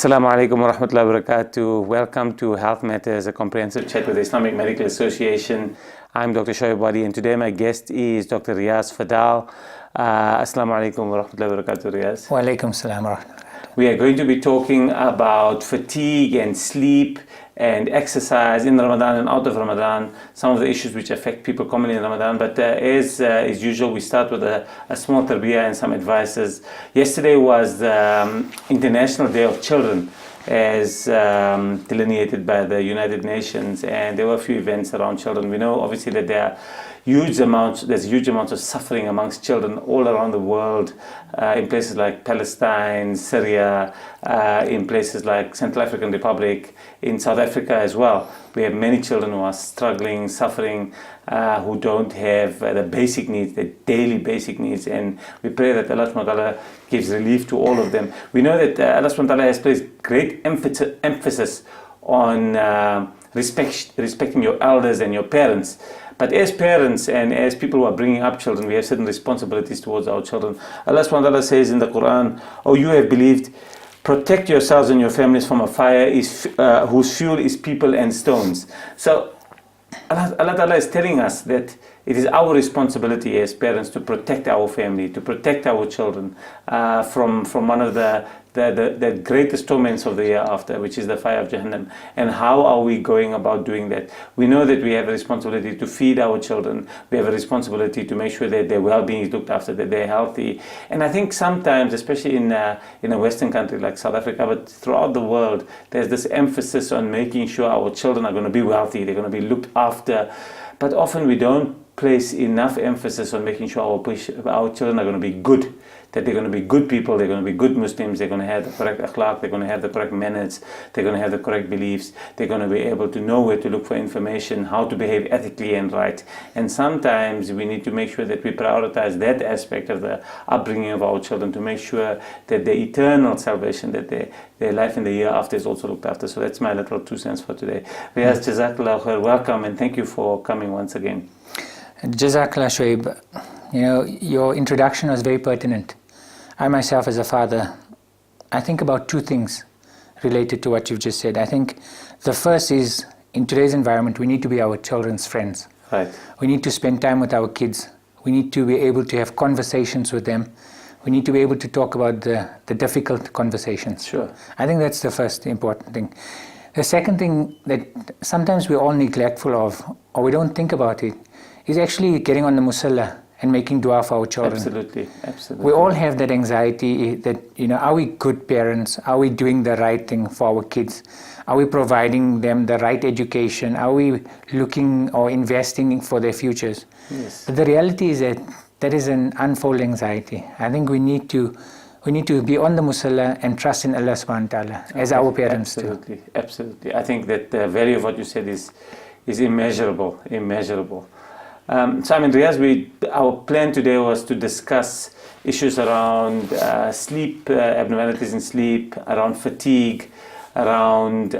Assalamu alaikum wa rahmatullahi wa barakatuh. Welcome to Health Matters, a comprehensive chat with the Islamic Medical Association. I'm Dr. Shoaib Wadi, and today my guest is Dr. Riaz Fadal. Assalamu alaikum wa rahmatullahi wa barakatuh, Riaz. Wa alaikum salam wa rahmatullahi. We are going to be talking about fatigue and sleep and exercise in Ramadan and out of Ramadan, some of the issues which affect people commonly in Ramadan. But as usual, we start with a small tarbiyah and some advices. Yesterday was the International Day of Children, as delineated by the United Nations, and there were a few events around children. We know obviously that there's huge amounts of suffering amongst children all around the world, in places like Palestine, Syria, in places like Central African Republic, in South Africa as well. We have many children who are struggling, suffering, who don't have the basic needs, the daily basic needs, and we pray that Allah subhanahu wa ta'ala gives relief to all of them. We know that Allah subhanahu wa ta'ala has placed great emphasis on respecting your elders and your parents. But as parents and as people who are bringing up children, we have certain responsibilities towards our children. Allah subhanahu wa ta'ala says in the Quran, "Oh, you have believed, protect yourselves and your families from a fire whose fuel is people and stones." So Allah Ta'ala is telling us that it is our responsibility as parents to protect our family, to protect our children from one of the greatest torments of the year after, which is the fire of Jahannam. And how are we going about doing that? We know that we have a responsibility to feed our children. We have a responsibility to make sure that their well-being is looked after, that they're healthy. And I think sometimes, especially in a Western country like South Africa, but throughout the world, there's this emphasis on making sure our children are going to be wealthy, they're going to be looked after. But often we don't place enough emphasis on making sure our children are going to be good, that they're going to be good people, they're going to be good Muslims, they're going to have the correct akhlaq, they're going to have the correct manners, they're going to have the correct beliefs, they're going to be able to know where to look for information, how to behave ethically and right. And sometimes we need to make sure that we prioritize that aspect of the upbringing of our children to make sure that their eternal salvation, that their life in the year after is also looked after. So that's my little 2 cents for today. Riaz, Jazakallah khair, welcome, and thank you for coming once again. Jazakallah Shoaib. Your introduction was very pertinent. I myself as a father, I think about two things related to what you've just said. I think the first is, in today's environment, we need to be our children's friends. Right. We need to spend time with our kids. We need to be able to have conversations with them. We need to be able to talk about the difficult conversations. Sure. I think that's the first important thing. The second thing that sometimes we're all neglectful of, or we don't think about it, is actually getting on the musalla and making dua for our children. Absolutely. We all have that anxiety that, are we good parents? Are we doing the right thing for our kids? Are we providing them the right education? Are we looking or investing for their futures? Yes. But the reality is that is an unfold anxiety. I think we need to be on the musalla and trust in Allah subhanahu wa ta'ala as our parents do. Absolutely. I think that the value of what you said is immeasurable. So Riaz, our plan today was to discuss issues around sleep, abnormalities in sleep, around fatigue, around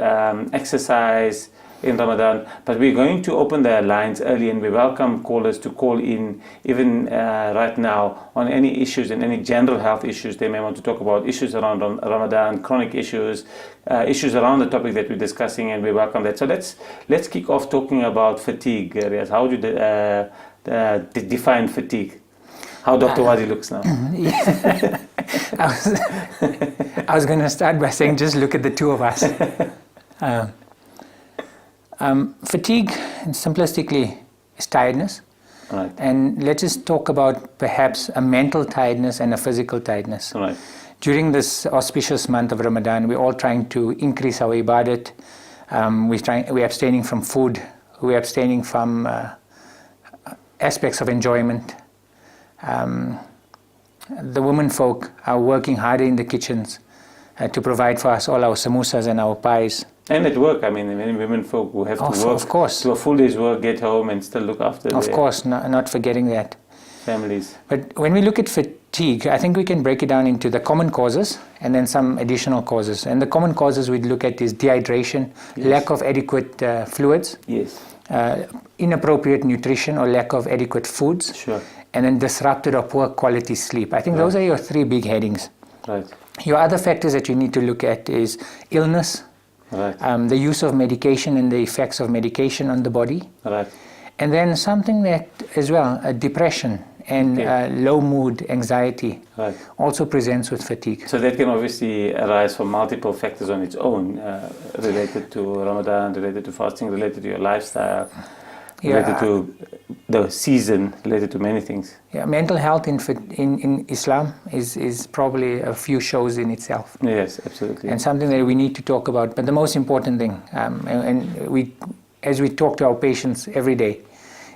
exercise in Ramadan. But we're going to open the lines early, and we welcome callers to call in even right now on any issues and any general health issues they may want to talk about, issues around Ramadan, chronic issues, issues around the topic that we're discussing, and we welcome that. So let's kick off talking about fatigue, Riaz. How would you define fatigue? How Dr. Wadi looks now. I was going to start by saying just look at the two of us. Fatigue, simplistically, is tiredness. Right. And let's just talk about perhaps a mental tiredness and a physical tiredness. Right. During this auspicious month of Ramadan, we're all trying to increase our ibadat. We're abstaining from food. We're abstaining from aspects of enjoyment. The women folk are working harder in the kitchens to provide for us all our samosas and our pies. And at work, many women folk who have to work, of course, do a full day's work, get home and still look after their not forgetting that. Families. But when we look at fatigue, I think we can break it down into the common causes and then some additional causes. And the common causes we'd look at is dehydration, yes, lack of adequate fluids, yes, inappropriate nutrition or lack of adequate foods, sure, and then disrupted or poor quality sleep. I think those are your three big headings. Right. Your other factors that you need to look at is illness, Right. the use of medication and the effects of medication on the body. Right. And then something that as well, depression and low mood, anxiety, Right. also presents with fatigue. So that can obviously arise from multiple factors on its own, related to Ramadan, related to fasting, related to your lifestyle, related to the season, related to many things. Yeah, mental health in Islam is probably a few shows in itself. Yes, absolutely. And something that we need to talk about. But the most important thing, as we talk to our patients every day,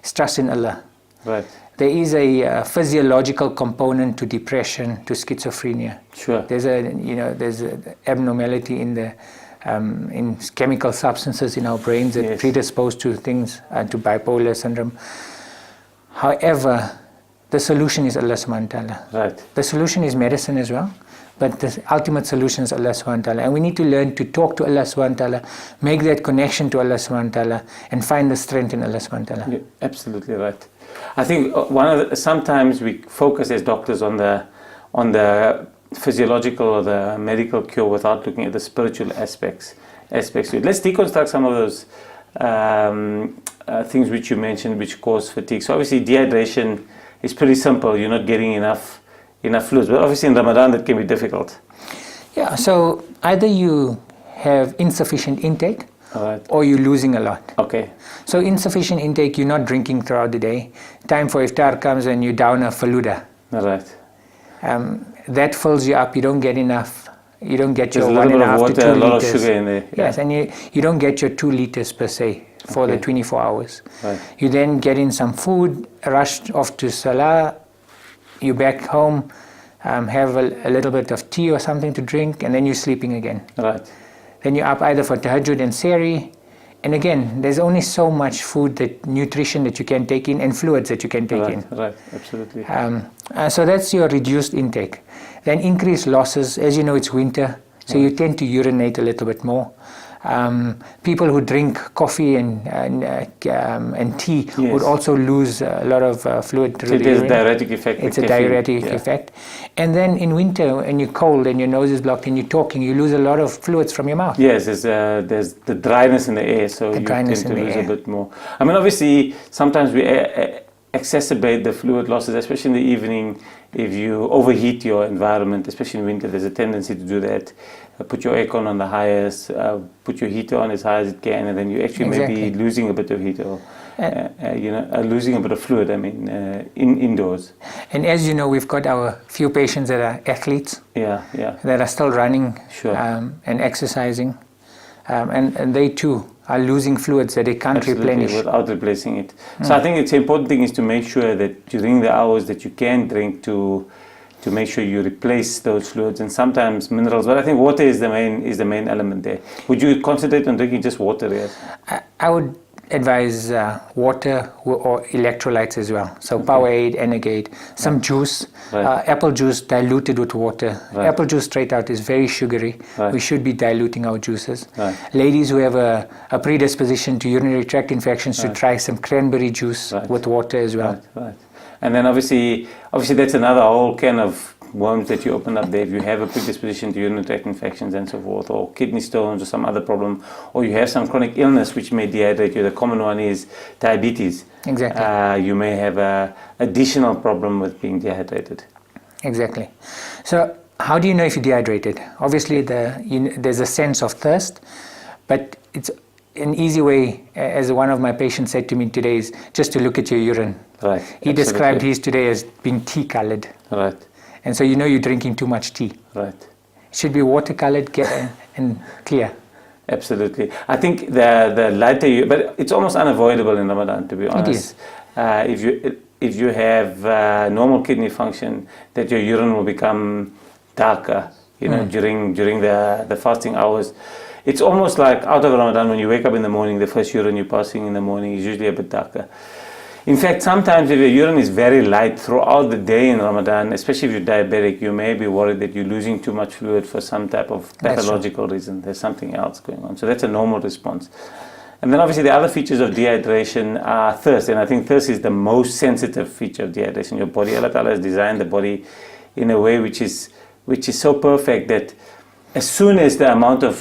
is trust in Allah. Right. There is a physiological component to depression, to schizophrenia. Sure. There's an abnormality in the in chemical substances in our brains that predispose to things, to bipolar syndrome. However, the solution is Allah subhanahu wa ta'ala. Right. The solution is medicine as well, but the ultimate solution is Allah subhanahu wa ta'ala. And we need to learn to talk to Allah subhanahu wa ta'ala, make that connection to Allah subhanahu wa ta'ala, and find the strength in Allah subhanahu wa ta'ala. You're absolutely right. I think sometimes we focus as doctors on the physiological or the medical cure without looking at the spiritual aspects to it. Let's deconstruct some of those things which you mentioned which cause fatigue. So obviously dehydration is pretty simple. You're not getting enough fluids, but obviously in Ramadan that can be difficult. Yeah, so either you have insufficient intake, or you're losing a lot. Okay. So insufficient intake, you're not drinking throughout the day. Time for iftar comes and you down a faluda. Right. That fills you up. You don't get enough. You don't get There's your 1.5 to 2 liters. A lot of sugar in there. Yes, and you don't get your 2 liters per se for the 24 hours. Right. You then get in some food, rushed off to Salah. You back home, have a little bit of tea or something to drink, and then you're sleeping again. Right. Then you're up either for tahajjud and sehri. And again, there's only so much food, nutrition that you can take in, and fluids that you can take in. Right, absolutely. So that's your reduced intake. Then increased losses. As you know, it's winter, so you tend to urinate a little bit more. People who drink coffee and tea would also lose a lot of fluid. So there's a diuretic effect. It's a diuretic effect. And then in winter, when you're cold and your nose is blocked and you're talking, you lose a lot of fluids from your mouth. Yes, there's the dryness in the air, so you tend to lose a bit more. I mean, obviously, sometimes we exacerbate the fluid losses, especially in the evening. If you overheat your environment, especially in winter, there's a tendency to do that. Put your aircon on the highest, put your heater on as high as it can, and then you actually may be losing a bit of heat or losing a bit of fluid. I mean, indoors. And as you know, we've got our few patients that are athletes. That are still running and exercising, and they too are losing fluids that they can't replenish without replacing it. So I think it's an important thing is to make sure that during the hours that you can drink to make sure you replace those fluids and sometimes minerals. But I think water is the main element there. Would you concentrate on drinking just water? Yes. I would advise water or electrolytes as well. So Powerade, Energade, some juice, apple juice diluted with water. Apple juice straight out is very sugary. We should be diluting our juices. Ladies who have a predisposition to urinary tract infections should try some cranberry juice with water as well. And then obviously that's another whole can of worms that you open up there. If you have a predisposition to urinary tract infections and so forth, or kidney stones or some other problem, or you have some chronic illness which may dehydrate you, the common one is diabetes. Exactly. You may have an additional problem with being dehydrated. Exactly. So how do you know if you're dehydrated? Obviously there's a sense of thirst, but it's an easy way, as one of my patients said to me today, is just to look at your urine. Right. He described his today as being tea-colored. Right. And so you know you're drinking too much tea. Right. It should be water-colored and clear. Absolutely. I think the lighter but it's almost unavoidable in Ramadan, to be honest. It is. If you have normal kidney function, that your urine will become darker, during the fasting hours. It's almost like out of Ramadan, when you wake up in the morning, the first urine you're passing in the morning is usually a bit darker. In fact, sometimes if your urine is very light throughout the day in Ramadan, especially if you're diabetic, you may be worried that you're losing too much fluid for some type of pathological reason. There's something else going on. So that's a normal response. And then obviously the other features of dehydration are thirst. And I think thirst is the most sensitive feature of dehydration. Your body, Allah Ta'ala has designed the body in a way which is which is so perfect that as soon as the amount of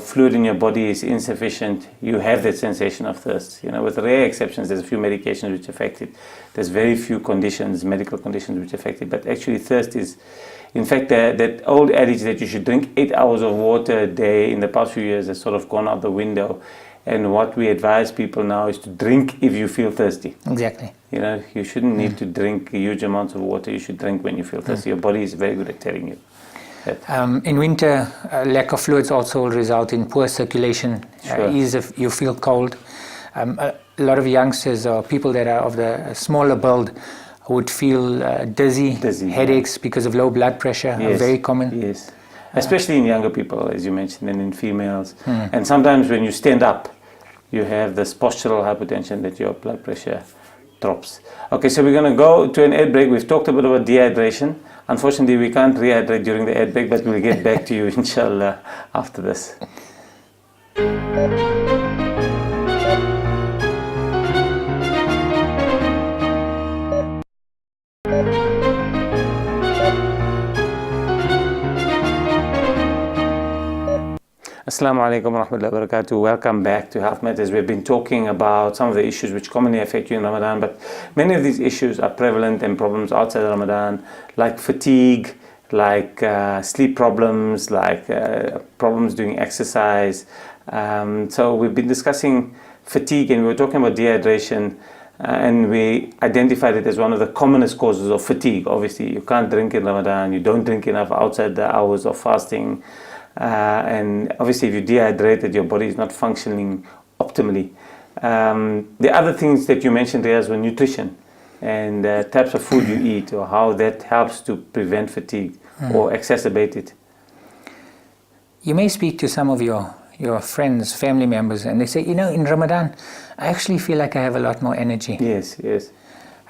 fluid in your body is insufficient, you have that sensation of thirst. With rare exceptions, there's a few medications which affect it. There's very few conditions, medical conditions, which affect it. But actually, thirst is, in fact, that old adage that you should drink 8 hours of water a day in the past few years has sort of gone out the window. And what we advise people now is to drink if you feel thirsty. Exactly. You shouldn't need to drink huge amounts of water. You should drink when you feel thirsty. Your body is very good at telling you. In winter, lack of fluids also will result in poor circulation, Sure. ease if you feel cold. A lot of youngsters or people that are of the smaller build would feel dizzy, headaches because of low blood pressure are very common. Yes, especially in younger people, as you mentioned, and in females. And sometimes when you stand up, you have this postural hypotension that your blood pressure drops. Okay, so we're going to go to an ad break. We've talked a bit about dehydration. Unfortunately, we can't rehydrate during the ad break, but we'll get back to you, inshallah, after this. Assalamu alaikum wa rahmatullahi wa barakatuh. Welcome back to Health Matters. We've been talking about some of the issues which commonly affect you in Ramadan, but many of these issues are prevalent and problems outside Ramadan, like fatigue, like sleep problems, like problems doing exercise. So we've been discussing fatigue, and we were talking about dehydration, and we identified it as one of the commonest causes of fatigue. Obviously, you can't drink in Ramadan, you don't drink enough outside the hours of fasting. And obviously if you're dehydrated, your body is not functioning optimally. The other things that you mentioned, Riaz, were nutrition and types of food you eat, or how that helps to prevent fatigue or exacerbate it. You may speak to some of your friends, family members, and they say, in Ramadan, I actually feel like I have a lot more energy. Yes.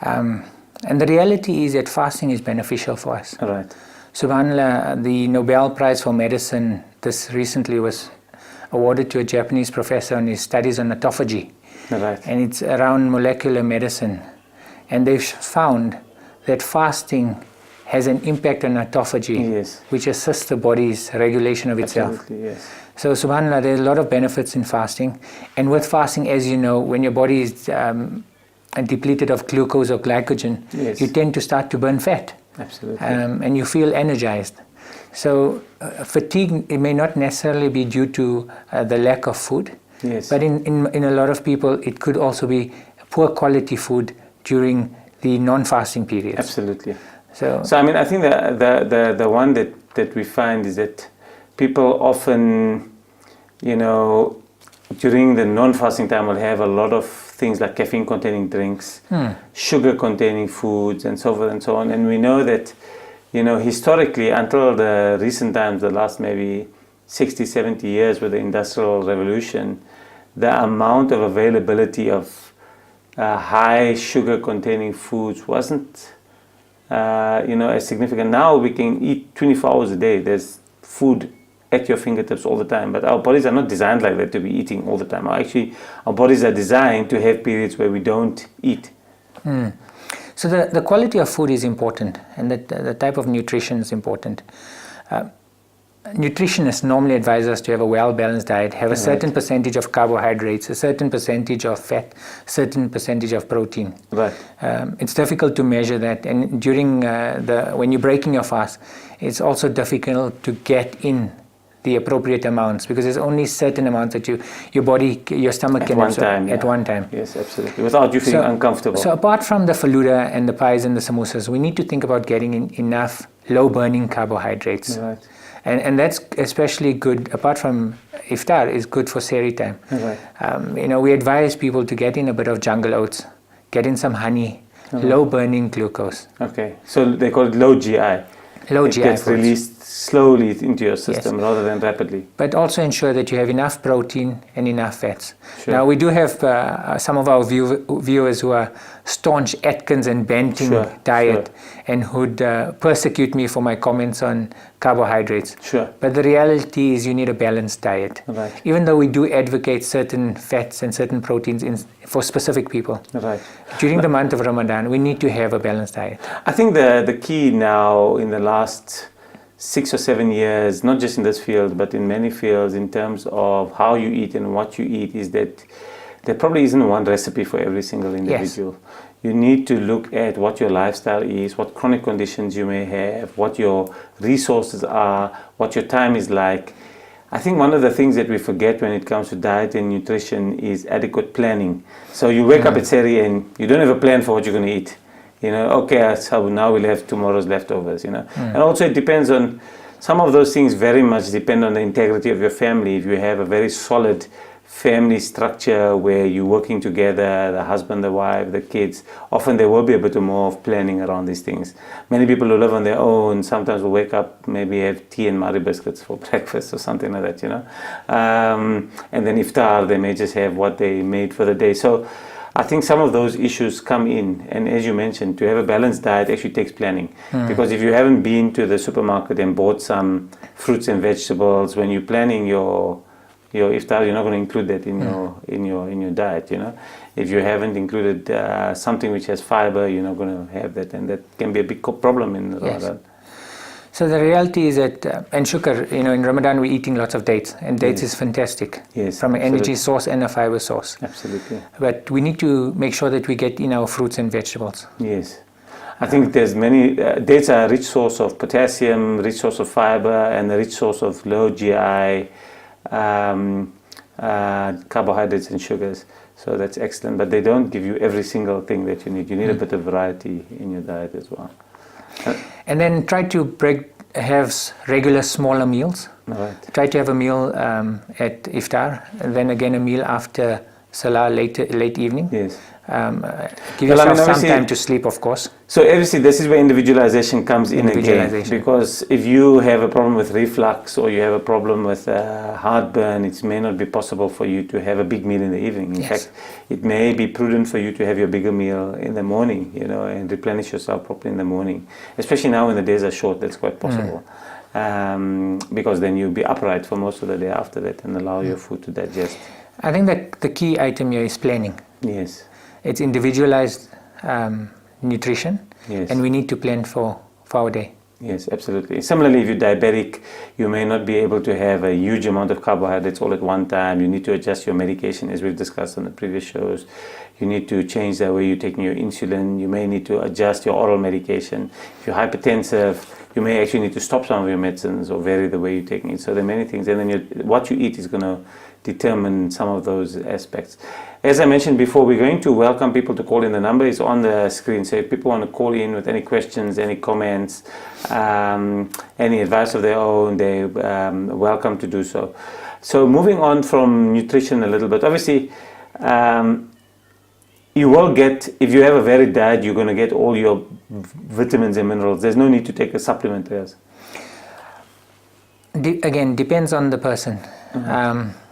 And the reality is that fasting is beneficial for us. Right. SubhanAllah, the Nobel Prize for Medicine, this recently was awarded to a Japanese professor on his studies on autophagy. Right. And it's around molecular medicine. And they've found that fasting has an impact on autophagy, which assists the body's regulation of itself. Absolutely, yes. So SubhanAllah, there's a lot of benefits in fasting. And with fasting, as you know, when your body is depleted of glucose or glycogen, you tend to start to burn fat. Absolutely. And you feel energized. So fatigue, it may not necessarily be due to the lack of food, but in a lot of people it could also be poor quality food during the non-fasting periods. Absolutely. So I mean, I think the one that we find is that people often, during the non-fasting time will have a lot of things like caffeine-containing drinks, sugar-containing foods, and so forth and so on. And we know that, historically, until the recent times, the last maybe 60, 70 years with the Industrial Revolution, the amount of availability of high sugar-containing foods wasn't, as significant. Now we can eat 24 hours a day. There's food at your fingertips all the time, but our bodies are not designed like that to be eating all the time. Actually, our bodies are designed to have periods where we don't eat. So the quality of food is important, and the type of nutrition is important. Nutritionists normally advise us to have a well-balanced diet, have a certain percentage of carbohydrates, a certain percentage of fat, certain percentage of protein. Right. It's difficult to measure that, and during when you're breaking your fast, it's also difficult to get in the appropriate amounts, because there's only certain amounts that your body, your stomach can absorb at one time. Yes, absolutely. Without you feeling uncomfortable. So apart from the faluda and the pies and the samosas, we need to think about getting in enough low-burning carbohydrates. Right. And that's especially good, apart from iftar, is good for sehri time. Right. We advise people to get in a bit of jungle oats, get in some honey, low-burning glucose. Okay, so they call it low GI. Low GI gets released slowly into your system rather than rapidly. But also ensure that you have enough protein and enough fats. Sure. Now we do have some of our viewers who are staunch Atkins and Banting diet and who'd persecute me for my comments on carbohydrates. Sure. But the reality is you need a balanced diet. Right. Even though we do advocate certain fats and certain proteins for specific people. Right. During the month of Ramadan, we need to have a balanced diet. I think the key now in the last 6 or 7 years, not just in this field, but in many fields, in terms of how you eat and what you eat, is that there probably isn't one recipe for every single individual. Yes. You need to look at what your lifestyle is, what chronic conditions you may have, what your resources are, what your time is like. I think one of the things that we forget when it comes to diet and nutrition is adequate planning. So you wake up at Seri and you don't have a plan for what you're going to eat. You know, okay, so now we'll have tomorrow's leftovers, you know. And also it depends on, some of those things very much depend on the integrity of your family. If you have a very solid family structure where you're working together, the husband, the wife, the kids, often there will be a bit more of planning around these things. Many people who live on their own sometimes will wake up, maybe have tea and Mari biscuits for breakfast or something like that, you know. And then iftar, they may just have what they made for the day. So I think some of those issues come in, and as you mentioned, to have a balanced diet actually takes planning. Because if you haven't been to the supermarket and bought some fruits and vegetables, when you're planning your iftar, you're not going to include that in your diet, you know. If you haven't included something which has fiber, you're not going to have that, and that can be a big problem in Ramadan. So the reality is that, and shukr, you know, in Ramadan we're eating lots of dates, and dates is fantastic. Yes, from an energy source and a fiber source. Absolutely. But we need to make sure that we get in our fruits and vegetables. Yes. I think there's many, dates are a rich source of potassium, rich source of fiber, and a rich source of low GI carbohydrates and sugars. So that's excellent. But they don't give you every single thing that you need. You need a bit of variety in your diet as well. And then try to have regular smaller meals. Right. Try to have a meal at iftar, and then again a meal after salah late evening. Yes. Give yourself some time to sleep, of course. So obviously this is where individualization comes in again, because if you have a problem with reflux or you have a problem with heartburn, it may not be possible for you to have a big meal in the evening. In fact, it may be prudent for you to have your bigger meal in the morning, you know, and replenish yourself properly in the morning. Especially now when the days are short, that's quite possible. Because then you'll be upright for most of the day after that and allow your food to digest. I think that the key item here is planning. Yes. It's individualized nutrition, yes. and we need to plan for our day. Yes, absolutely. Similarly, if you're diabetic, you may not be able to have a huge amount of carbohydrates all at one time. You need to adjust your medication, as we've discussed on the previous shows. You need to change the way you're taking your insulin. You may need to adjust your oral medication. If you're hypertensive, you may actually need to stop some of your medicines or vary the way you're taking it. So there are many things. And then what you eat is going to determine some of those aspects. As I mentioned before, we're going to welcome people to call in. The number is on the screen. So if people want to call in with any questions, any comments, any advice of their own, they're welcome to do so. So moving on from nutrition a little bit, obviously, you will get, if you have a varied diet, you're going to get all your vitamins and minerals. There's no need to take a supplement. Yes. Again, depends on the person.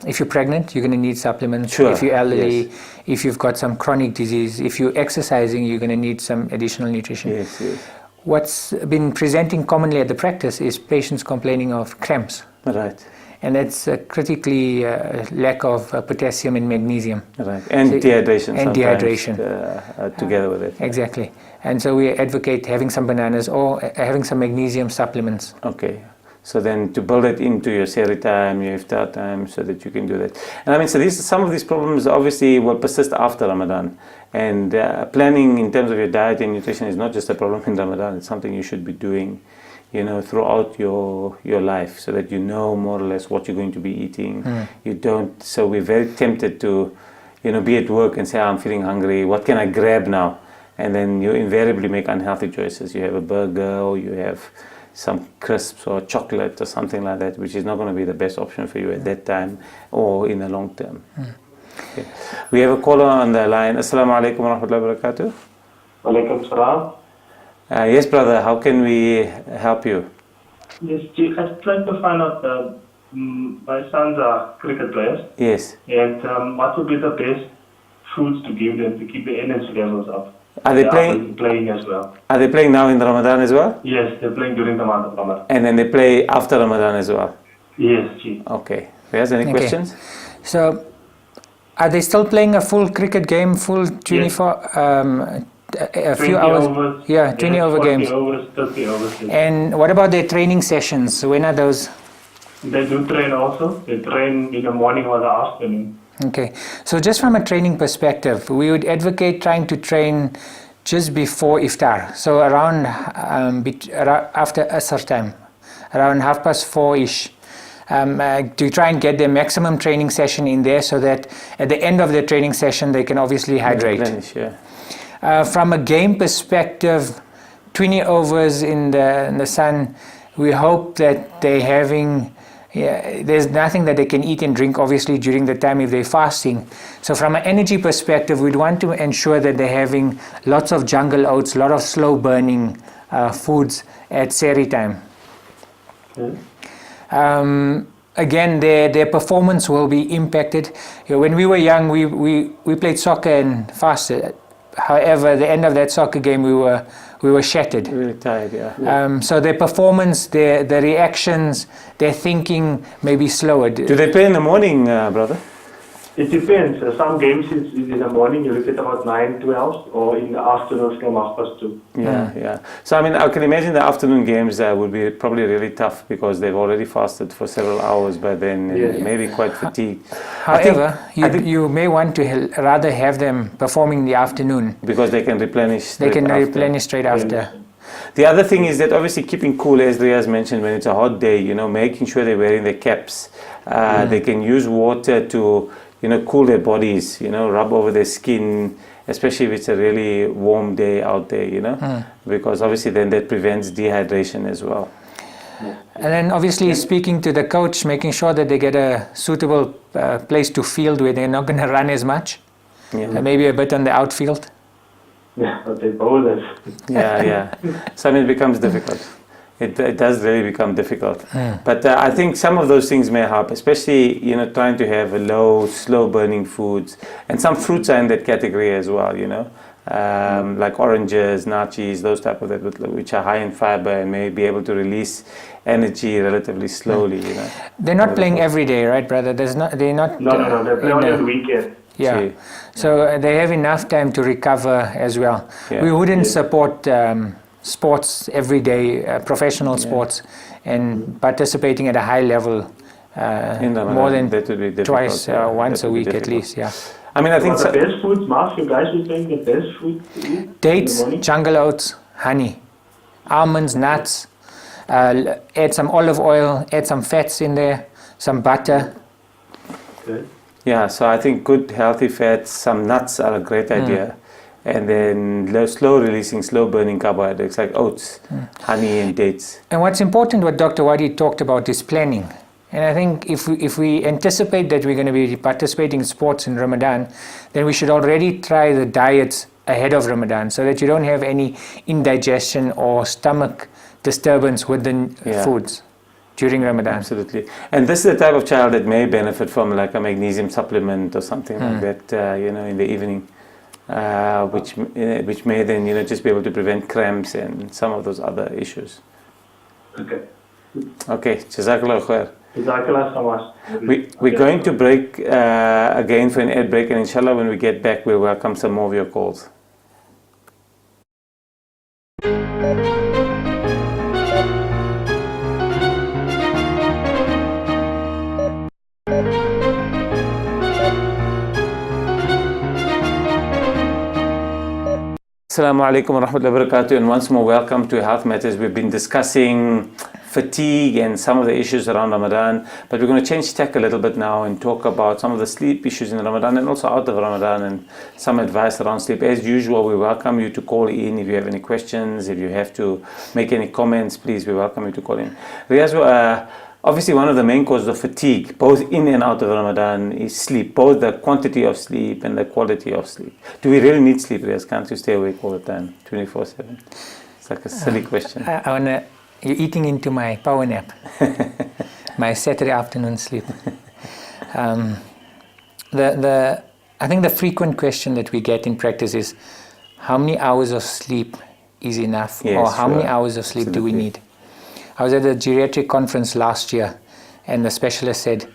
If you're pregnant, you're going to need supplements. Sure. If you're elderly, if you've got some chronic disease, if you're exercising, you're going to need some additional nutrition. Yes, yes. What's been presenting commonly at the practice is patients complaining of cramps. Right. And that's critically lack of potassium and magnesium. Right. And dehydration. And dehydration. Together with it. Exactly. And so we advocate having some bananas or having some magnesium supplements. Okay. So then to build it into your sehri time, your iftar time, so that you can do that. And I mean, so some of these problems obviously will persist after Ramadan. And planning in terms of your diet and nutrition is not just a problem in Ramadan. It's something you should be doing, you know, throughout your life, so that you know more or less what you're going to be eating. You don't. So we're very tempted to, you know, be at work and say, I'm feeling hungry. What can I grab now? And then you invariably make unhealthy choices. You have a burger, or you have some crisps or chocolate or something like that, which is not going to be the best option for you at that time or in the long term. Okay. We have a caller on the line. Assalamu alaikum wa rahmatullahi wa barakatuh. Walaikum salam. Yes, brother, how can we help you? Yes, I'm trying to find out, my sons are cricket players. Yes. And what would be the best foods to give them to keep the energy levels up? Are they playing as well? Are they playing now in Ramadan as well? Yes, they're playing during the month of Ramadan. And then they play after Ramadan as well? Yes, Chief. Okay. Yes, any questions? So, are they still playing a full cricket game, full 24? A 20 few hours. overs. Yeah, 20 over 40 games. overs, 30 overs. And what about their training sessions? When are those? They do train also. They train in the morning or the afternoon. Okay, so just from a training perspective, we would advocate trying to train just before iftar. So around after asr time, around 4:30ish. To try and get their maximum training session in there, so that at the end of the training session they can obviously hydrate. Replenish, yeah. From a game perspective, 20 overs in the sun, we hope that they're having, there's nothing that they can eat and drink obviously during the time if they're fasting. So from an energy perspective, we'd want to ensure that they're having lots of jungle oats, a lot of slow burning foods at sehri time. Again, their performance will be impacted. When we were young, we played soccer and fasted. However, at the end of that soccer game, we were shattered. Really tired, yeah. So their performance, their reactions, their thinking may be slower. Do they play in the morning, brother? It depends. Some games is in the morning, you look at about 9, 12, or in the afternoon from 2:30. Yeah. So I mean, I can imagine the afternoon games would be probably really tough because they've already fasted for several hours, but then maybe quite fatigued. However, you may want to rather have them performing in the afternoon because they can replenish. Replenish straight after. The other thing is that obviously keeping cool, as Riaz mentioned, when it's a hot day, making sure they're wearing their caps. They can use water to cool their bodies, rub over their skin, especially if it's a really warm day out there, because obviously then that prevents dehydration as well. And then obviously speaking to the coach, making sure that they get a suitable place to field where they're not going to run as much, maybe a bit on the outfield. Yeah, but they bowlers. Yeah. So I mean, it becomes difficult. It does really become difficult. But I think some of those things may help, especially, trying to have a low, slow burning foods. And some fruits are in that category as well, like oranges, nachis, those type of that, which are high in fiber and may be able to release energy relatively slowly, They're not playing every day, right, brother? They're not. No, they play only on the weekend. Yeah. So they have enough time to recover as well. Yeah. We wouldn't support sports every day, professional sports, and participating at a high level more than twice, once a week at least. Yeah. I mean, I think the best foods, Mark, you guys were saying the best food to eat? Dates, jungle oats, honey, almonds, nuts. Add some olive oil, add some fats in there, some butter. Okay. Yeah, so I think good healthy fats, some nuts are a great idea. And then slow releasing, slow burning carbohydrates like oats, honey and dates. And what's important, what Dr. Wadi talked about, is planning. And I think if we anticipate that we're going to be participating in sports in Ramadan, then we should already try the diets ahead of Ramadan so that you don't have any indigestion or stomach disturbance with the foods during Ramadan. Absolutely. And this is the type of child that may benefit from like a magnesium supplement or something like that, in the evening. Which may then just be able to prevent cramps and some of those other issues. Okay, Jazakallah khair. Jazakallah so much. We're going to break again for an ad break, and inshallah when we get back we'll welcome some more of your calls. Assalamu alaikum wa rahmatullahi wa barakatuh, and once more welcome to Health Matters. We've been discussing fatigue and some of the issues around Ramadan, but we're going to change tack a little bit now and talk about some of the sleep issues in Ramadan and also out of Ramadan, and some advice around sleep. As usual, we welcome you to call in if you have any questions, if you have to make any comments, please, we welcome you to call in. Riaz, obviously, one of the main causes of fatigue, both in and out of Ramadan, is sleep, both the quantity of sleep and the quality of sleep. Do we really need sleep, Riaz? Can't you stay awake all the time, 24/7? It's like a silly question. You're eating into my power nap, my Saturday afternoon sleep. I think the frequent question that we get in practice is, how many hours of sleep is enough, or how many hours of sleep do we need? I was at a geriatric conference last year, and the specialist said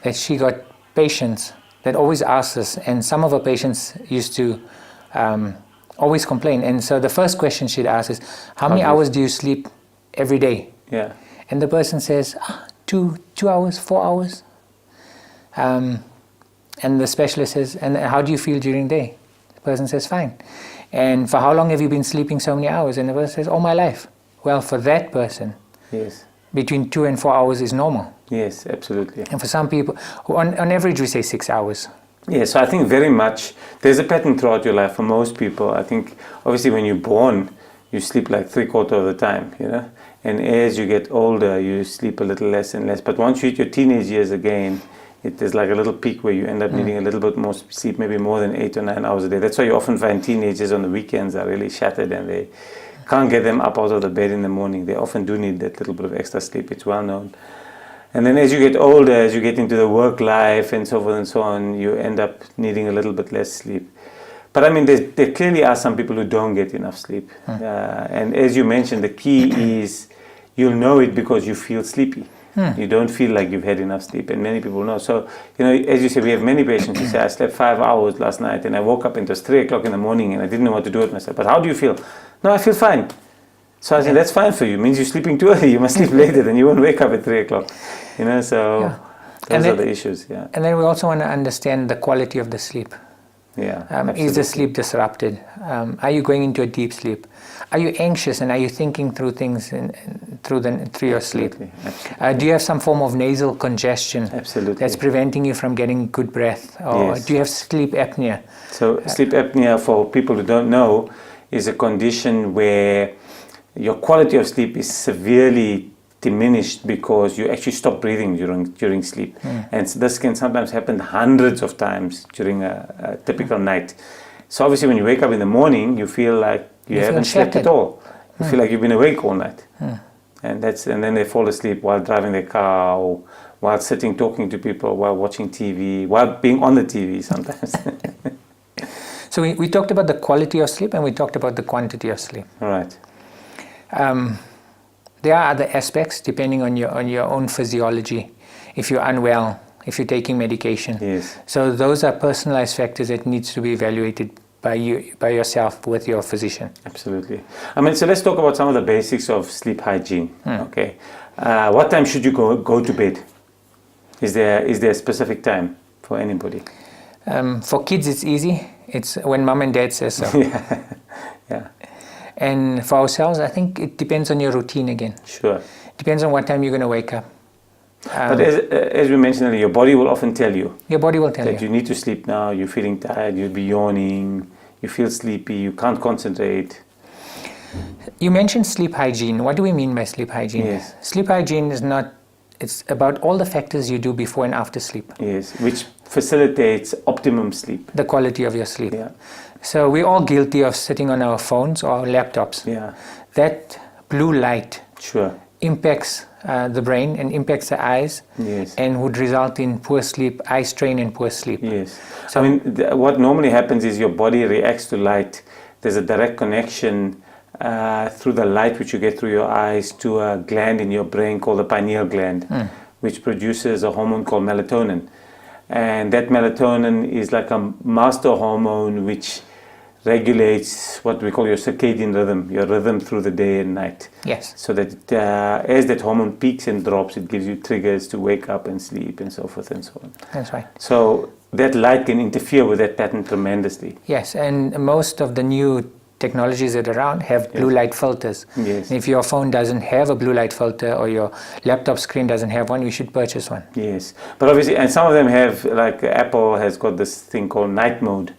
that she got patients that always asked us, and some of her patients used to always complain. And so the first question she'd ask is, how many do you- hours do you sleep every day? Yeah. And the person says, 2 hours, 4 hours. And the specialist says, and how do you feel during the day? The person says, fine. And for how long have you been sleeping so many hours? And the person says, all my life. Well, for that person, Yes. between 2 and 4 hours is normal. Yes, absolutely. And for some people, on average, we say 6 hours. Yeah, so I think very much there's a pattern throughout your life for most people. I think obviously when you're born, you sleep like 3/4 of the time, you know, and as you get older, you sleep a little less and less. But once you hit your teenage years again, there's like a little peak where you end up needing a little bit more sleep, maybe more than 8 or 9 hours a day. That's why you often find teenagers on the weekends are really shattered and they can't get them up out of the bed in the morning. They often do need that little bit of extra sleep. It's well known. And then as you get older, as you get into the work life and so forth and so on, you end up needing a little bit less sleep. But I mean, there clearly are some people who don't get enough sleep. And as you mentioned, the key is you'll know it because you feel sleepy. You don't feel like you've had enough sleep, and many people know. So, you know, as you say, we have many patients who say, I slept 5 hours last night and I woke up and it was 3 o'clock in the morning and I didn't know what to do with myself. But how do you feel? No, I feel fine. So I said, that's fine for you. It means you're sleeping too early. You must sleep later, then you won't wake up at 3 o'clock. You know, so those are the issues, And then we also want to understand the quality of the sleep. Yeah. Is the sleep disrupted? Are you going into a deep sleep? Are you anxious and are you thinking through things through your sleep? Absolutely. Do you have some form of nasal congestion Absolutely. that's preventing you from getting good breath? Or do you have sleep apnea? So sleep apnea, for people who don't know, is a condition where your quality of sleep is severely diminished because you actually stop breathing during sleep. And this can sometimes happen hundreds of times during a typical night. So obviously when you wake up in the morning, you feel like you haven't slept at all. You feel like you've been awake all night. And then they fall asleep while driving their car, or while sitting talking to people, while watching TV, while being on the TV sometimes. So we talked about the quality of sleep and we talked about the quantity of sleep. All right. There are other aspects depending on your own physiology. If you're unwell, if you're taking medication. Yes. So those are personalized factors that needs to be evaluated by yourself with your physician. Absolutely. I mean, so let's talk about some of the basics of sleep hygiene. Okay. What time should you go to bed? Is there a specific time for anybody? For kids, it's easy. It's when mom and dad says so. Yeah. And for ourselves, I think it depends on your routine again. Sure. Depends on what time you're going to wake up. But as we mentioned earlier, your body will often tell you. Your body will tell that you need to sleep now, you're feeling tired, you'll be yawning, you feel sleepy, you can't concentrate. You mentioned sleep hygiene. What do we mean by sleep hygiene? Yes. Sleep hygiene is not, it's about all the factors you do before and after sleep. Yes, which facilitates optimum sleep. The quality of your sleep. Yeah. So we're all guilty of sitting on our phones or our laptops. Yeah. That blue light Sure. impacts the brain and impacts the eyes, Yes. and would result in poor sleep, eye strain and poor sleep. Yes. So, I mean, what normally happens is your body reacts to light. There's a direct connection through the light which you get through your eyes to a gland in your brain called the pineal gland, which produces a hormone called melatonin. And that melatonin is like a master hormone which regulates what we call your circadian rhythm, your rhythm through the day and night. yes. So that as that hormone peaks and drops, it gives you triggers to wake up and sleep and so forth and so on. That's right. So that light can interfere with that pattern tremendously. Yes, and most of the new technologies that are around have blue light filters. Yes. And if your phone doesn't have a blue light filter or your laptop screen doesn't have one, you should purchase one. Yes. But obviously, and some of them have, like Apple has got this thing called night mode,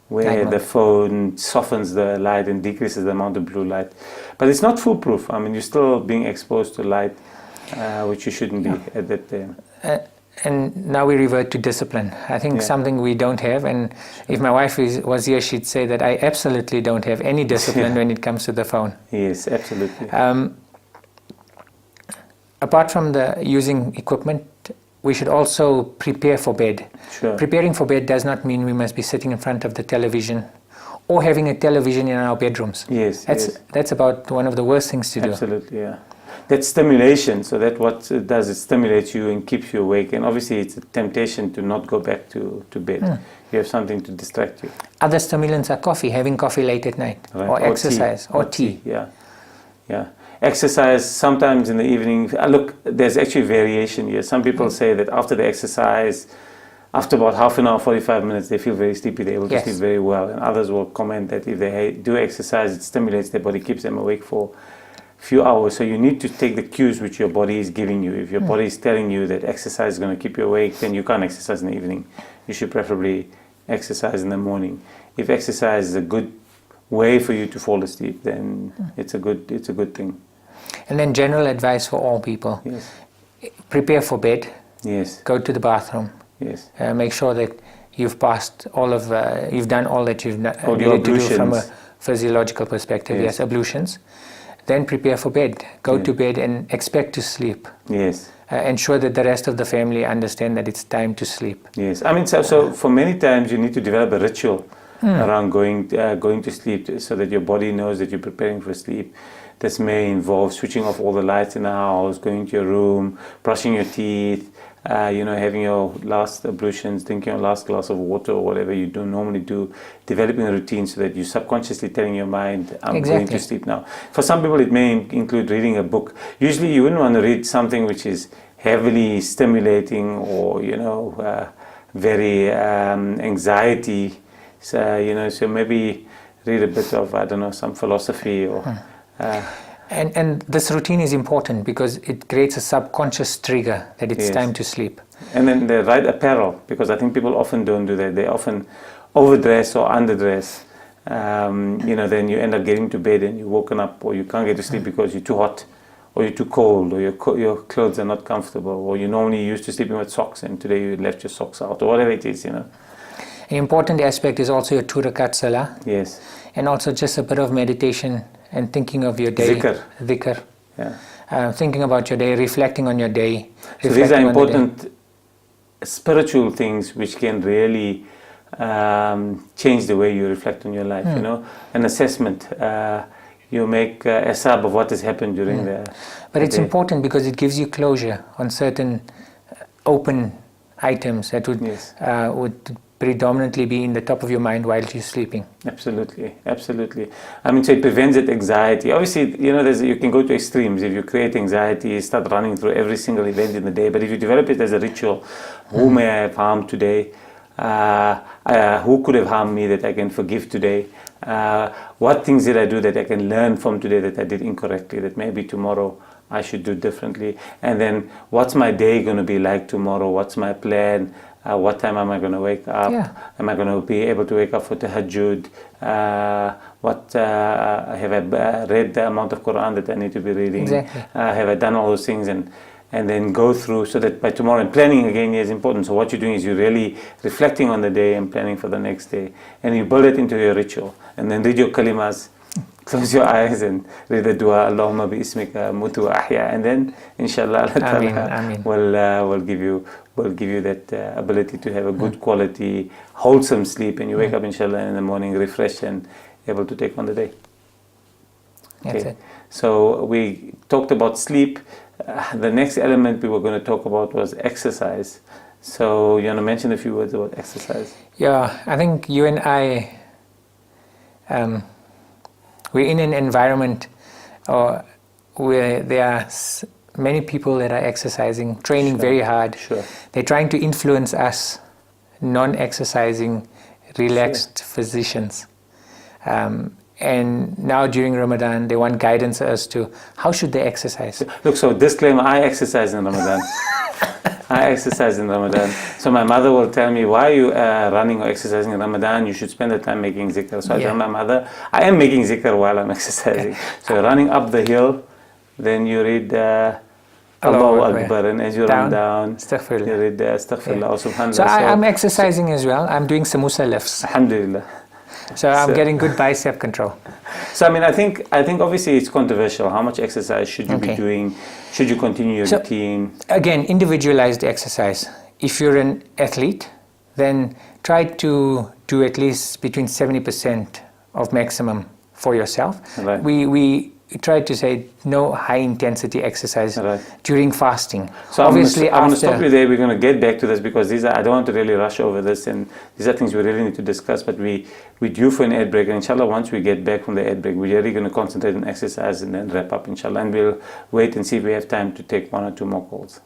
where the phone softens the light and decreases the amount of blue light. But it's not foolproof. I mean, you're still being exposed to light, which you shouldn't be at that time. And now we revert to discipline. I think something we don't have, and if my wife was here, she'd say that I absolutely don't have any discipline when it comes to the phone. Yes, absolutely. Apart from the using equipment, we should also prepare for bed. Sure. Preparing for bed does not mean we must be sitting in front of the television or having a television in our bedrooms. Yes, That's about one of the worst things to do. Absolutely, yeah. that stimulation. So that what it does, it stimulates you and keeps you awake. And obviously, it's a temptation to not go back to bed. You have something to distract you. Other stimulants are coffee, having coffee late at night, Right. or exercise, or tea. Yeah, yeah. Exercise sometimes in the evening. Look, there's actually variation here. Some people say that after the exercise, after about half an hour, 45 minutes, they feel very sleepy. They're able to sleep very well. And others will comment that if they do exercise, it stimulates their body, keeps them awake for a few hours. So you need to take the cues which your body is giving you. If your body is telling you that exercise is going to keep you awake, then you can't exercise in the evening. You should preferably exercise in the morning. If exercise is a good way for you to fall asleep, then it's a good thing. And then general advice for all people. Yes. Prepare for bed. Yes. Go to the bathroom. Yes. Make sure that you've passed you've done all that you've All your needed to do from a ablutions. physiological perspective. Yes, ablutions. Then prepare for bed. Go to bed and expect to sleep. Yes. Ensure that the rest of the family understand that it's time to sleep. Yes. I mean, so for many times you need to develop a ritual around going to sleep, so that your body knows that you're preparing for sleep. This may involve switching off all the lights in the house, going to your room, brushing your teeth, having your last ablutions, drinking your last glass of water, or whatever you normally do, developing a routine so that you're subconsciously telling your mind, I'm going to sleep now. For some people, it may include reading a book. Usually, you wouldn't want to read something which is heavily stimulating or, very anxiety. So maybe read a bit of, some philosophy or... And this routine is important because it creates a subconscious trigger that it's time to sleep. And then the right apparel, because I think people often don't do that. They often overdress or underdress. Then you end up getting to bed and you're woken up, or you can't get to sleep because you're too hot, or you're too cold, or your clothes are not comfortable, or you're normally used to sleeping with socks and today you left your socks out, or whatever it is, An important aspect is also your 2 rakat salah. Yes. And also just a bit of meditation and thinking of your day. Dhikr. Yeah. Thinking about your day, reflecting on your day. So these are important spiritual things which can really change the way you reflect on your life, An assessment. You make a sub of what has happened during the But it's day. important because it gives you closure on certain open items that would predominantly be in the top of your mind while you're sleeping. Absolutely. I mean, so it prevents that anxiety. Obviously, you can go to extremes. If you create anxiety, you start running through every single event in the day. But if you develop it as a ritual, who may I have harmed today? Who could have harmed me that I can forgive today? What things did I do that I can learn from today that I did incorrectly, that maybe tomorrow I should do differently? And then what's my day going to be like tomorrow? What's my plan? What time am I going to wake up? Am I going to be able to wake up for tahajjud? Have I read the amount of Quran that I need to be reading? Exactly. Have I done all those things? And then go through, so that by tomorrow, and planning again is important. So what you're doing is you're really reflecting on the day and planning for the next day. And you build it into your ritual. And then read your kalimas, close your eyes and read the dua, Allahumma bi ismika mutu wa ahya. And then, inshallah, Allah will give you that ability to have a good quality, wholesome sleep. And you wake up, inshallah, in the morning refreshed and able to take on the day. That's it. So we talked about sleep. The next element we were going to talk about was exercise. So you want to mention a few words about exercise? Yeah, I think you and I, we're in an environment where there are many people that are exercising, training very hard. Sure. They're trying to influence us, non-exercising, relaxed physicians. And now during Ramadan, they want guidance as to how should they exercise. Look, so disclaimer, I exercise in Ramadan. So my mother will tell me, why are you running or exercising in Ramadan? You should spend the time making zikr. So I tell my mother, I am making zikr while I'm exercising. So running up the hill, then you read Allahu Akbar, and as you run down, you read Astaghfirullah, Subhanallah. So I'm exercising as well. I'm doing samosa lifts. Alhamdulillah. So I'm getting good bicep control. So I mean, I think obviously it's controversial. How much exercise should you be doing? Should you continue your routine? Again, individualized exercise. If you're an athlete, then try to do at least between 70% of maximum for yourself. Right. We tried to say no high intensity exercise Right. during fasting. So Obviously, I'm going to after stop you there. We're going to get back to this because I don't want to really rush over this, and these are things we really need to discuss. But we're due for an ad break, and inshallah, once we get back from the ad break, we're really going to concentrate on exercise and then wrap up, inshallah. And we'll wait and see if we have time to take one or two more calls.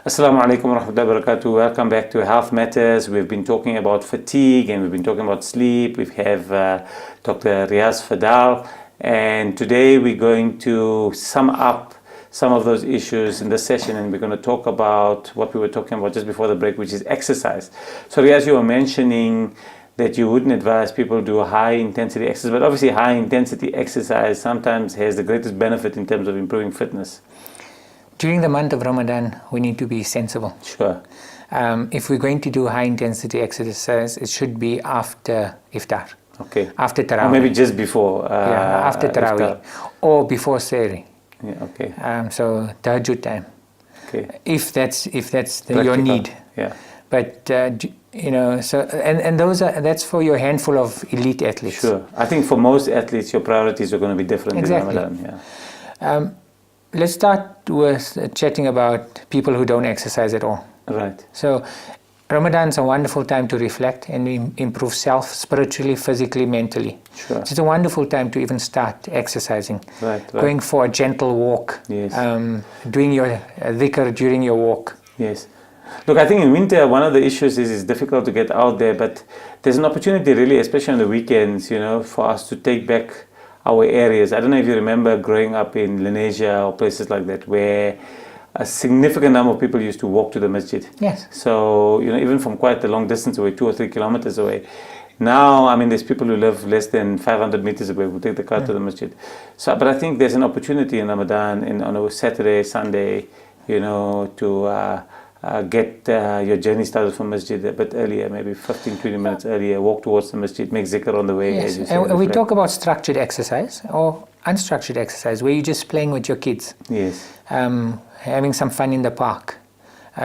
Assalamu alaikum wa rahmatullahi wa barakatuh. Welcome back to Health Matters. We've been talking about fatigue and we've been talking about sleep. We have Dr. Riaz Fadal, and today we're going to sum up some of those issues in this session, and we're going to talk about what we were talking about just before the break, which is exercise. So Riaz, you were mentioning that you wouldn't advise people to do high intensity exercise, but obviously high intensity exercise sometimes has the greatest benefit in terms of improving fitness. during the month of Ramadan, we need to be sensible. Sure. If we're going to do high intensity exercise, it should be after iftar. Okay. After Tarawih. Or maybe just before. After Tarawih. Or before Sehri. Yeah, okay. So Tahajjud time. Okay. If that's Practical. your need. Yeah. But so and that's for your handful of elite athletes. Sure. I think for most athletes, your priorities are going to be different Exactly. in Ramadan. Yeah. Let's start with chatting about people who don't exercise at all. Right. So Ramadan is a wonderful time to reflect and improve self spiritually, physically, mentally. Sure. It's a wonderful time to even start exercising. Right. Going for a gentle walk. Yes. Doing your dhikr during your walk. Yes. Look, I think in winter, one of the issues is it's difficult to get out there, but there's an opportunity really, especially on the weekends, for us to take back our areas. I don't know if you remember growing up in Lenasia or places like that, where a significant number of people used to walk to the masjid. Yes. So, even from quite a long distance away, 2 or 3 kilometers away. Now, I mean, there's people who live less than 500 meters away who take the car to the masjid. So, but I think there's an opportunity in Ramadan, on a Saturday, Sunday, to get your journey started from masjid a bit earlier, maybe 15, 20 minutes earlier, walk towards the masjid, make zikr on the way. Yes. As you And said, we reflect. talk about structured exercise or unstructured exercise, where you're just playing with your kids. Yes. Having some fun in the park,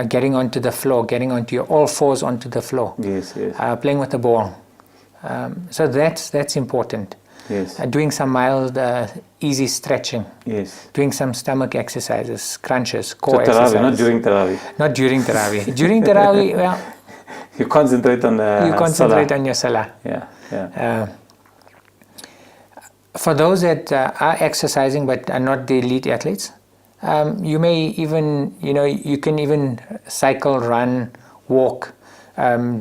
getting onto the floor, getting onto your all fours onto the floor, Yes, yes. playing with the ball. So that's important. Yes. Doing some mild, easy stretching, Yes. doing some stomach exercises, crunches, So core Tarawih, exercises. not during Tarawih. Not during Tarawih. During Tarawih, well, You concentrate on the you concentrate salah. on your salah. Yeah, yeah. For those that are exercising but are not the elite athletes, you may even, you can even cycle, run, walk,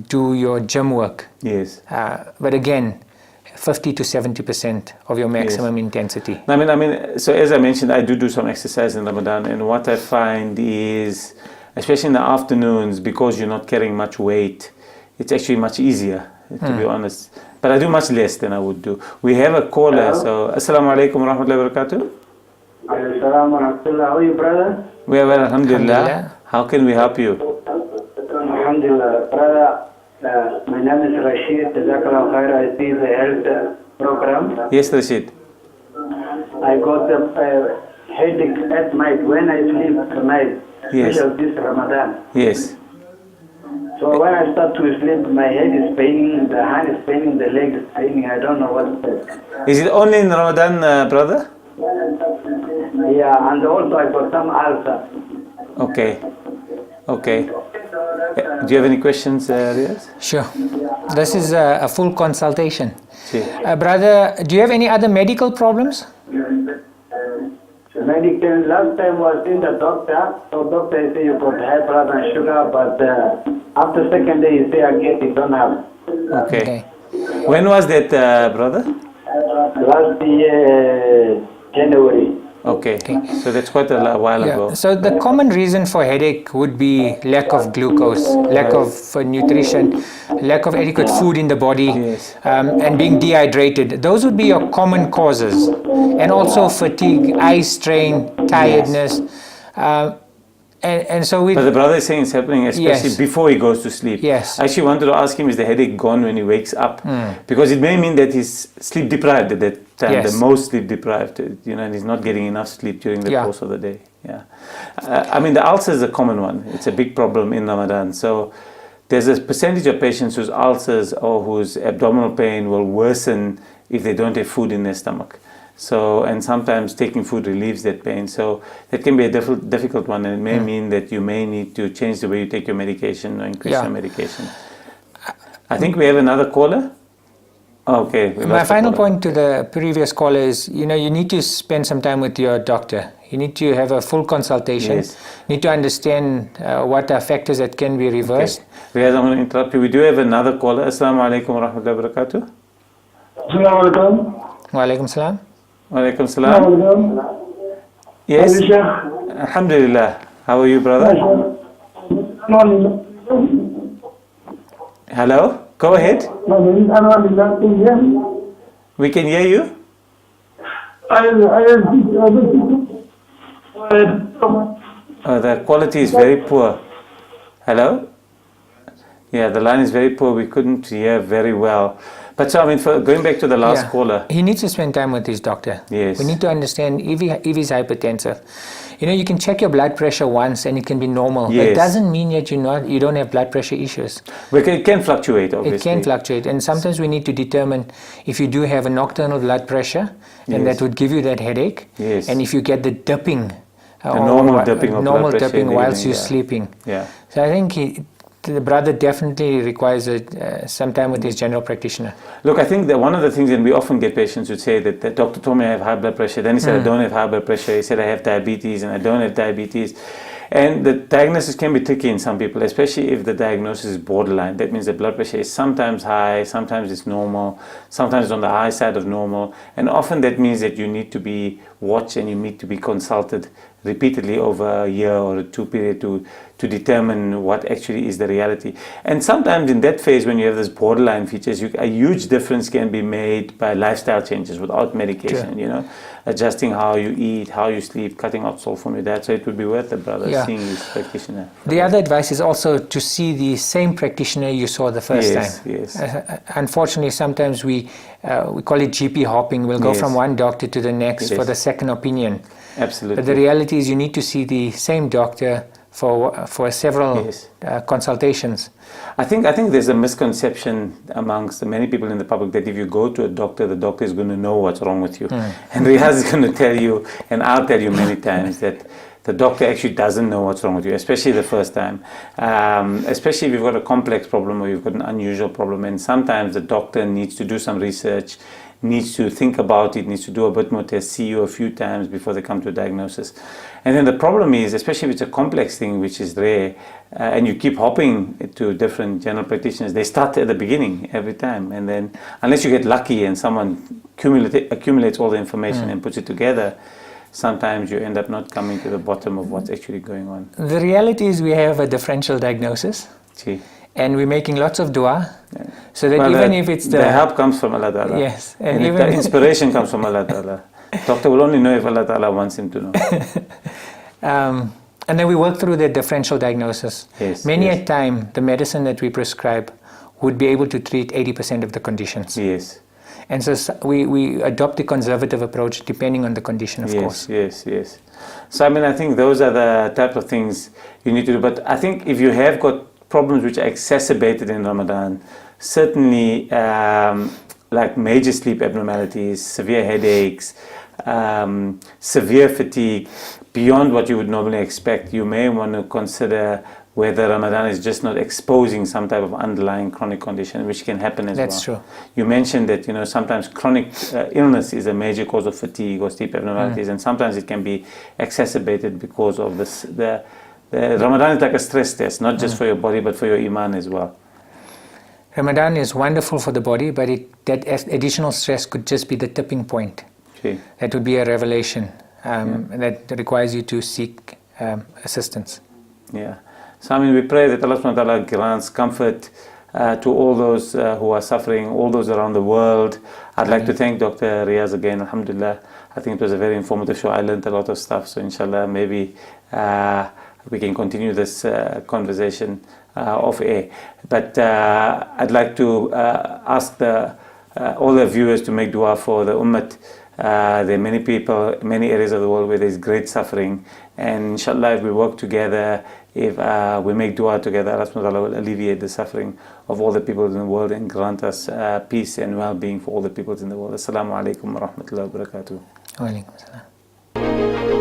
do your gym work. Yes. But again, 50 to 70% of your maximum intensity. I mean, so as I mentioned, I do some exercise in Ramadan, and what I find is, especially in the afternoons, because you're not carrying much weight, it's actually much easier, to be honest. But I do much less than I would do. We have a caller, so Assalamu alaikum wa rahmatullahi wa barakatuh. Assalamu alaikum. How are you, brother? We are well, alhamdulillah. Alhamdulillah. How can we help you? Alhamdulillah. Brother, my name is Rashid. Jazakallah khair. I see the health program. Yes, Rashid. I got a headache at night when I sleep tonight, Yes. especially this Ramadan. Yes. So when I start to sleep, my head is paining, the hand is paining, the leg is paining. I don't know what's that. Is it only in Ramadan, brother? Yeah, and also I got some ulcer. Okay. Okay. Do you have any questions, Riaz? Sure. This is a full consultation. See. Brother, do you have any other medical problems? Medical, last time was in the doctor, so doctor say you got high blood and sugar, but after second day you say again you don't have. Okay. When was that, brother? Last year, January. Okay. So that's quite a while ago. So the common reason for headache would be lack of glucose, lack of nutrition, lack of adequate food in the body, Yes. and being dehydrated. Those would be your common causes. And also fatigue, eye strain, tiredness. And so we. But the brother is saying it's happening especially Yes. before he goes to sleep. Yes. I actually wanted to ask him, is the headache gone when he wakes up? Because it may mean that he's sleep deprived at that time, Yes. the most sleep deprived, and he's not getting enough sleep during the course of the day. Yeah. I mean, the ulcer is a common one. It's a big problem in Ramadan. So there's a percentage of patients whose ulcers or whose abdominal pain will worsen if they don't have food in their stomach. So, and sometimes taking food relieves that pain. So that can be a difficult one, and it may mean that you may need to change the way you take your medication or increase your medication. I think we have another caller. Okay. My final point to the previous caller is, you need to spend some time with your doctor. You need to have a full consultation. Yes. You need to understand what are factors that can be reversed. Okay. Riaz, I'm going to interrupt you. We do have another caller. Assalamu alaikum wa rahmatullahi wa barakatuh. Assalamu alaikum. Wa alaikum salam. Wa alaikum salam. Yes. Alhamdulillah. How are you, brother? Hello? Go ahead. We can hear you. The quality is very poor. Hello? Yeah, the line is very poor. We couldn't hear very well. But so, I mean, going back to the last caller. He needs to spend time with his doctor. Yes. We need to understand if he's hypertensive. You can check your blood pressure once and it can be normal. Yes. It doesn't mean that you don't have blood pressure issues. It can fluctuate, obviously. It can fluctuate. And sometimes we need to determine if you do have a nocturnal blood pressure, and that would give you that headache. Yes. And if you get the dipping, normal dipping of blood pressure dipping in the whilst evening, you're sleeping. Yeah. So I think the brother definitely requires some time with his general practitioner. Look, I think that one of the things, and we often get patients who say that the doctor told me I have high blood pressure. Then he said I don't have high blood pressure. He said I have diabetes, and I don't have diabetes. And the diagnosis can be tricky in some people, especially if the diagnosis is borderline. That means the blood pressure is sometimes high, sometimes it's normal, sometimes it's on the high side of normal. And often that means that you need to be watched and you need to be consulted repeatedly over a year or a 2 period to determine what actually is the reality. And sometimes in that phase, when you have this borderline features, a huge difference can be made by lifestyle changes without medication, adjusting how you eat, how you sleep, cutting out salt from your diet. So it would be worth it, brother, seeing his practitioner. The other advice is also to see the same practitioner you saw the first time. Yes. Unfortunately, sometimes we call it GP hopping. We'll go from one doctor to the next for the second opinion. Absolutely. But the reality is you need to see the same doctor for several consultations. I think there's a misconception amongst many people in the public that if you go to a doctor, the doctor is going to know what's wrong with you. And Riaz is going to tell you, and I'll tell you many times, that the doctor actually doesn't know what's wrong with you, especially the first time. Especially if you've got a complex problem or you've got an unusual problem. And sometimes the doctor needs to do some research, needs to think about it, needs to do a bit more tests, see you a few times before they come to a diagnosis. And then the problem is, especially if it's a complex thing, which is rare, and you keep hopping to different general practitioners, they start at the beginning every time. And then, unless you get lucky and someone accumulates all the information and puts it together, sometimes you end up not coming to the bottom of what's actually going on. The reality is we have a differential diagnosis. And we're making lots of dua, so that even if it's the help comes from Allah Ta'ala. Yes. And even the inspiration comes from Allah Ta'ala. Doctor will only know if Allah Ta'ala wants him to know. And then we work through the differential diagnosis. Many a time, the medicine that we prescribe would be able to treat 80% of the conditions. And so we adopt a conservative approach depending on the condition, of course. Yes. So, I think those are the type of things you need to do. But I think if you have got problems which are exacerbated in Ramadan, certainly like major sleep abnormalities, severe headaches, severe fatigue, beyond what you would normally expect, you may want to consider whether Ramadan is just not exposing some type of underlying chronic condition, which can happen as well. That's true. You mentioned that sometimes chronic illness is a major cause of fatigue or sleep abnormalities, and sometimes it can be exacerbated because of this. The Ramadan is like a stress test, not just for your body, but for your iman as well. Ramadan is wonderful for the body, but that additional stress could just be the tipping point. That would be a revelation that requires you to seek assistance. So we pray that Allah subhanahu wa ta'ala grants comfort to all those who are suffering, all those around the world. I'd like to thank Dr. Riaz again, alhamdulillah. I think it was a very informative show. I learned a lot of stuff, so inshallah maybe we can continue this conversation off air. But I'd like to ask the all the viewers to make dua for the Ummah. There are many people, many areas of the world where there's great suffering, and inshallah if we work together, if we make dua together, Allah subhanahu wa ta'ala will alleviate the suffering of all the people in the world and grant us peace and well-being for all the people in the world. Assalamu alaikum wa rahmatullahi wa barakatuh. Wa alaikum salam.